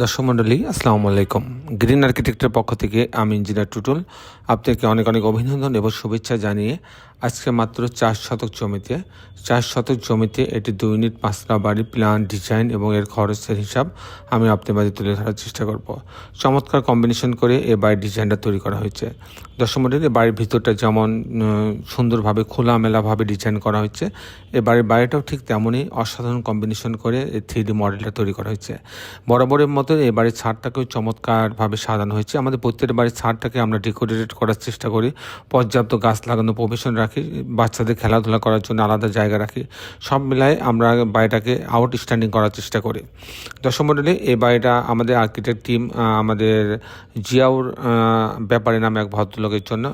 দর্শক মণ্ডলী আসসালামু আলাইকুম। গ্রিন আর্কিটেক্টের পক্ষ থেকে আমি ইঞ্জিনিয়ার টুটুল আপনাকে অনেক অনেক অভিনন্দন এবং শুভেচ্ছা জানিয়ে আজকে মাত্র 4 শতক জমিতে এটি 2 ইউনিট 5তলা বাড়ি প্ল্যান ডিজাইন এবং এর খরচের হিসাব আমি আপনার মাঝে তুলে ধরার চেষ্টা করব। চমৎকার কম্বিনেশন করে এই বাড়ির ডিজাইনটা তৈরি করা হয়েছে। দর্শক মণ্ডলী, বাড়ির ভিতরটা যেমন সুন্দরভাবে খোলামেলাভাবে ডিজাইন করা হয়েছে, এই বাড়িটাও ঠিক তেমনই অসাধারণ কম্বিনেশন করে এই 3D মডেলটা তৈরি করা হয়েছে। বরাবরের মতো এই বাড়ির ছাদটাকেও চমৎকারভাবে সাজানো হয়েছে। আমাদের প্রত্যেকটা বাড়ির ছাদটাকে আমরা ডেকোরেটেড করার চেষ্টা করি, পর্যাপ্ত গাছ লাগানো প্রভিশন রাখি, বাচ্চাদের খেলাধুলা করার জন্য আলাদা জায়গা রাখি। সব মিলায় আমরা বাড়িটাকে আউটস্ট্যান্ডিং করার চেষ্টা করি। দর্শক মণ্ডলী, এই বাড়িটা আমাদের আর্কিটেক্ট টিম আমাদের জিয়াউর ব্যাপারে নামে এক ভদ্রলোকের জন্য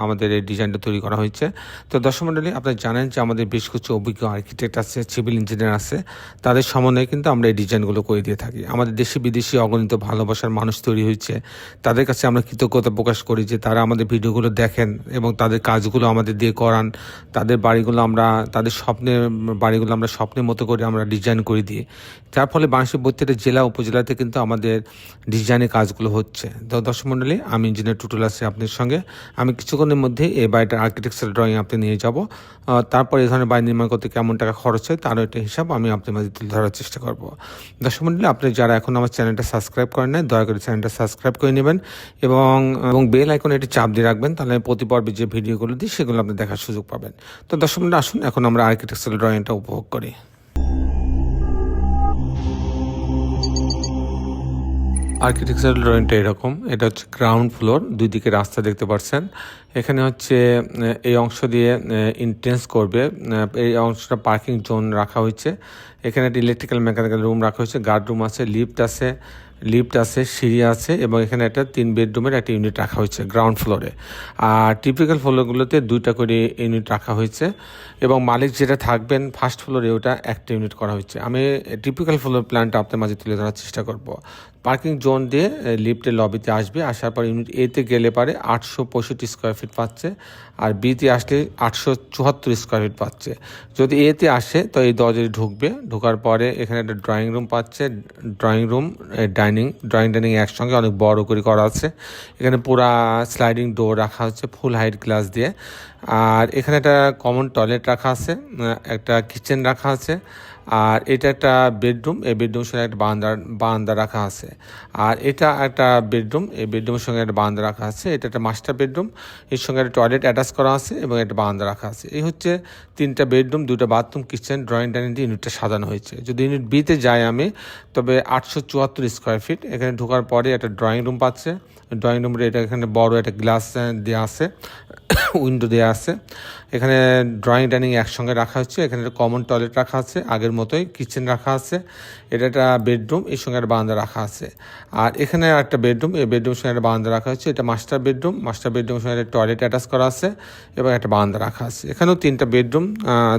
আমাদের এই ডিজাইনটা তৈরি করা হয়েছে। তো দর্শক মণ্ডলী, আপনারা জানেন যে আমাদের বেশ কিছু অভিজ্ঞ আর্কিটেক্ট আছে, সিভিল ইঞ্জিনিয়ার আছে, তাদের সমন্বয়ে কিন্তু আমরা এই ডিজাইনগুলো করে দিয়ে থাকি। আমাদের দেশি বিদেশি অগণিত ভালোবাসার মানুষ তৈরি হয়েছে, তাদের কাছে আমরা কৃতজ্ঞতা প্রকাশ করি যে তারা আমাদের ভিডিওগুলো দেখেন এবং তাদের কাজগুলো আমাদের দিয়ে করান। তাদের বাড়িগুলো আমরা তাদের স্বপ্নের মতো করে আমরা ডিজাইন করে দিই, যার ফলে বাংলাদেশের প্রত্যেকটা জেলা উপজেলাতে কিন্তু আমাদের ডিজাইনের কাজগুলো হচ্ছে। তো দর্শক মণ্ডলী, আমি ইঞ্জিনিয়ার টুটুল আছি আপনার সঙ্গে। আমি কিছুক্ষণের মধ্যে এই বাড়িটার আর্কিটেকচারাল ড্রয়িং আপনি নিয়ে যাব, তারপর এই ধরনের বাড়ি নির্মাণ করতে কেমন টাকা খরচ হয় তারও একটা হিসাব আমি আপনার মাঝে তুলে ধরার চেষ্টা করব। দর্শক মণ্ডলী, আপনি যারা এখন আমার চ্যানেলটা সাবস্ক্রাইব করেন নাই, দয়া করে চ্যানেলটা সাবস্ক্রাইব করে নেবেন এবং বেল আইকনে একটি চাপ দিয়ে রাখবেন, তাহলে প্রতি পর্বে যে ভিডিওগুলো দিই সেগুলো আপনি দেখার সুযোগ পাবেন। তো দর্শক মণ্ডলী, আসুন এখন আমরা আর্কিটেকচারাল ড্রয়িংটা উপভোগ করি। আর্কিটেকচারাল ড্রয়িংটা এরকম, এটা হচ্ছে গ্রাউন্ড ফ্লোর, দুই দিকে রাস্তা দেখতে পাচ্ছেন। এখানে হচ্ছে এই অংশ দিয়ে এন্ট্রেন্স করবে, এই অংশটা পার্কিং জোন রাখা হয়েছে। এখানে একটা ইলেকট্রিক্যাল মেকানিক্যাল রুম রাখা হয়েছে, গার্ড রুম আছে, লিফট আছে, সিঁড়ি আছে এবং এখানে একটা 3 বেডরুমের একটা ইউনিট রাখা হয়েছে গ্রাউন্ড ফ্লোরে। আর টিপিক্যাল ফ্লোরগুলোতে 2টা করে ইউনিট রাখা হয়েছে এবং মালিক যেটা থাকবেন ফার্স্ট ফ্লোরে ওটা একটা ইউনিট করা হয়েছে। আমি টিপিক্যাল ফ্লোর প্ল্যানটা আপনার মাঝে তুলে ধরার চেষ্টা করব। পার্কিং জোন দিয়ে লিফটের লবিতে আসবে, আসার পর ইউনিট এতে গেলে পারে 865 স্কোয়ার ফিট পাচ্ছে, আর বিতে আসলে 874 স্কোয়ার ফিট পাচ্ছে। যদি এতে আসে তো এই দরজায় ঢুকবে, ঢোকার পরে এখানে একটা ড্রয়িং রুম পাচ্ছে, ড্রয়িং ডাইনিং একসঙ্গে অনেক বড় করে করা আছে। এখানে পুরা স্লাইডিং ডোর রাখা হচ্ছে ফুল হাইট গ্লাস দিয়ে। আর এখানে একটা কমন টয়লেট রাখা আছে, একটা কিচেন রাখা আছে, আর এটা একটা বেডরুম, এই বেডরুমের সঙ্গে একটা বারান্দা রাখা আছে। আর এটা একটা বেডরুম, এই বেডরুমের সঙ্গে একটা বারান্দা রাখা আছে। এটা একটা মাস্টার বেডরুম, এর সঙ্গে একটা টয়লেট অ্যাটাচ করা আছে এবং একটা বারান্দা রাখা আছে। এই হচ্ছে 3টা বেডরুম, 2টা বাথরুম, কিচেন, ড্রয়িং ডাইনিং দিয়ে ইউনিটটা সাজানো হয়েছে। যদি ইউনিট বিতে যাই আমি, তবে 874 স্কোয়ার ফিট। এখানে ঢোকার পরে একটা ড্রয়িং রুম পাচ্ছে, ড্রয়িং রুমের এটা এখানে বড় একটা গ্লাস দেওয়া আছে, উইন্ডো দেওয়া আছে। এখানে ড্রয়িং ডাইনিং একসঙ্গে রাখা হচ্ছে, এখানে একটা কমন টয়লেট রাখা আছে, আগের মতোই কিচেন রাখা আছে। এটা একটা বেডরুম, এর সঙ্গে একটা বারান্দা রাখা আছে। আর এখানে একটা বেডরুম, এই বেডরুমের সঙ্গে একটা বারান্দা রাখা হচ্ছে। এটা মাস্টার বেডরুমের সঙ্গে একটা টয়লেট অ্যাটাচ করা আছে এবং একটা বারান্দা রাখা আছে। এখানেও 3টা বেডরুম,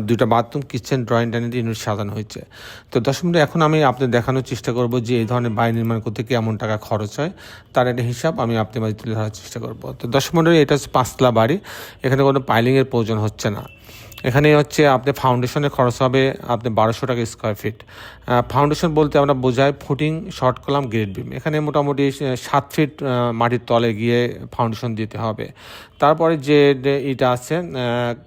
2টা bathroom, kitchen, drawing dining unit সাজানো হয়েছে। তো দর্শক মণ্ডলী, এখন আমি আপনাদের দেখানোর চেষ্টা করব যে এই ধরনের বাড়ি নির্মাণ করতে কেমন টাকা খরচ হয়, তার একটা হিসাব আমি আপনার মাঝে তুলে ধরার চেষ্টা করব। তো দর্শক মণ্ডলী, এটা হচ্ছে 5তলা বাড়ি, এখানে কোনো পাইলিংয়ের প্রয়োজন হচ্ছে না। এখানে হচ্ছে আপনি ফাউন্ডেশনের খরচ হবে আপনি 1200 টাকা স্কোয়ার ফিট। ফাউন্ডেশন বলতে আমরা বোঝাই footing, short column, grade beam. এখানে মোটামুটি 7 ফিট মাটির তলে গিয়ে ফাউন্ডেশন দিতে হবে। তারপরে যে এটা আছে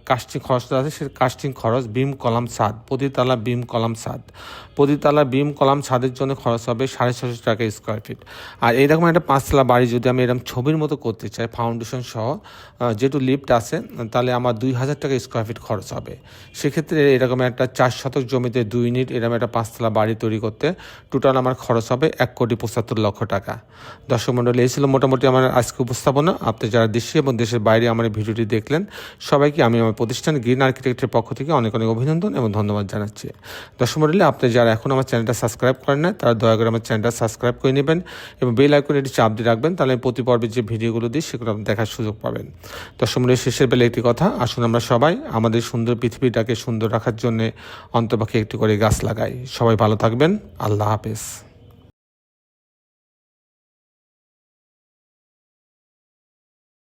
কাস্টিং খরচটা আছে, সে কাস্টিং খরচ, বিম কলাম ছাদ, প্রতিতলা বিম কলাম ছাদ, প্রতিতলা বিম কলাম ছাদের জন্য খরচ হবে 650 টাকা স্কোয়ার ফিট। আর এইরকম একটা 5তলা বাড়ি যদি আমি এরকম ছবির মতো করতে চাই ফাউন্ডেশন সহ, যেহেতু লিফট আছে, তাহলে আমার 2000 টাকা স্কোয়ার ফিট খরচ হবে। সেক্ষেত্রে এরকম একটা 4 শতক জমিতে 2 ইউনিট এরকম একটা 5তলা বাড়ি তৈরি করতে টোটাল আমার খরচ হবে 1,75,00,000 টাকা। দর্শক মণ্ডলী, এই ছিল মোটামুটি আমার আজকে উপস্থাপনা। আপনি যারা দেশে এবং দেশের বাইরে আমার এই ভিডিওটি দেখলেন, সবাইকে আমি আমার প্রতিষ্ঠান গ্রিন আর্কিটেক্টের পক্ষ থেকে অনেক অনেক অভিনন্দন এবং ধন্যবাদ জানাচ্ছি। দর্শক মণ্ডলী, আপনি যারা এখন আমার চ্যানেলটা সাবস্ক্রাইব করেন না, তারা দয়া করে আমার চ্যানেলটা সাবস্ক্রাইব করে নেবেন এবং বেল আইকনে এটি চাপ দিয়ে রাখবেন, তাহলে প্রতি পর্বে যে ভিডিওগুলো দিই সেগুলো আপনি দেখার সুযোগ পাবেন। দর্শক মণ্ডলী, শেষের বেলা একটি কথা, আসুন আমরা সবাই আমাদের সুন্দর পৃথিবীটাকে সুন্দর রাখার জন্য অন্তপক্ষে একটি করে গাছ লাগাই। সবাই ভালো থাকবেন, আল্লাহ হাফেজ।